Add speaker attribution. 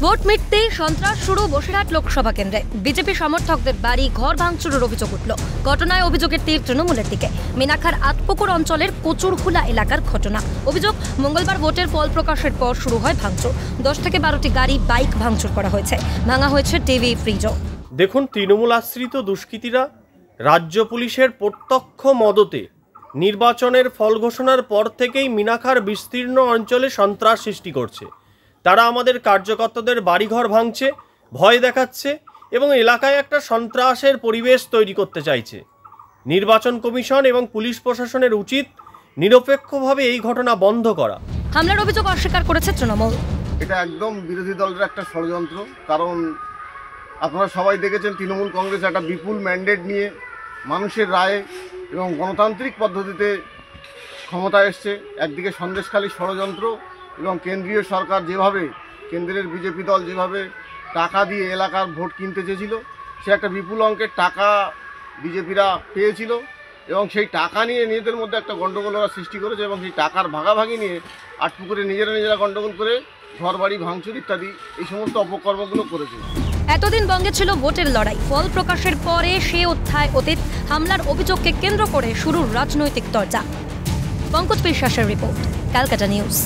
Speaker 1: Vote মিটতেই সন্ত্রাস শুরু বসিরহাট লোকসভা কেন্দ্রে। বিজেপি সমর্থকদের বাড়ি ঘর ভাঙচুরের অভিযোগ উঠল। ঘটনায় অভিযোগের তীর তৃণমূলের দিকে। মিনাখার আতপুকুর অঞ্চলের কচুরহুলা এলাকার ঘটনা। অভিযোগ, মঙ্গলবার ভোটের ফল প্রকাশের পর শুরু হয় ভাঙচুর। 10 থেকে 12টি গাড়ি, বাইক ভাঙচুর করা হয়েছে। ভাঙা হয়েছে টিভি, ফ্রিজও।
Speaker 2: দেখুন, তৃণমূল আশ্রিত দুষ্কৃতীরা রাজ্য পুলিশের প্রত্যক্ষ মদতে নির্বাচনের ফল ঘোষণার পর থেকেই মিনাখার বিস্তীর্ণ অঞ্চলে সন্ত্রাস সৃষ্টি করছে। তারা আমাদের কার্যকর্তাদের বাড়িঘর ভাঙছে, ভয় দেখাচ্ছে এবং এলাকায় একটা সন্ত্রাসের পরিবেশ তৈরি করতে চাইছে। নির্বাচন কমিশন এবং পুলিশ প্রশাসনের উচিত নিরপেক্ষভাবে এই ঘটনা বন্ধ করা।
Speaker 1: হামলার অভিযোগ অস্বীকার করেছে তৃণমূল।
Speaker 3: এটা একদম বিরোধী দলের একটা ষড়যন্ত্র। কারণ আপনারা সবাই দেখেছেন, তৃণমূল কংগ্রেস একটা বিপুল ম্যান্ডেট নিয়ে মানুষের রায়ে এবং গণতান্ত্রিক পদ্ধতিতে ক্ষমতায় এসছে। একদিকে সন্দেশখালী ষড়যন্ত্র এবং কেন্দ্রীয় সরকার যেভাবে, কেন্দ্রের বিজেপি দল যেভাবে টাকা দিয়ে এলাকার ভোট কিনতে চেয়েছিল, সে একটা বিপুল অঙ্কের টাকা বিজেপিরা পেয়েছিল এবং সেই টাকা নিয়ে নিজেদের মধ্যে একটা গণ্ডগোল ওরা সৃষ্টি করেছে এবং সেই টাকার ভাগাভাগি নিয়ে আটপুকুরে নিজেরা গণ্ডগোল করে ঘর বাড়ি ভাঙচুর ইত্যাদি এই সমস্ত অপকর্মগুলো করেছে।
Speaker 1: এতদিন বঙ্গে ছিল ভোটের লড়াই। ফল প্রকাশের পরে সে অধ্যায় অতীত। হামলার অভিযোগকে কেন্দ্র করে শুরু রাজনৈতিক চর্চা। পঙ্কজ বিশ্বাসের রিপোর্ট, ক্যালকাটা নিউজ।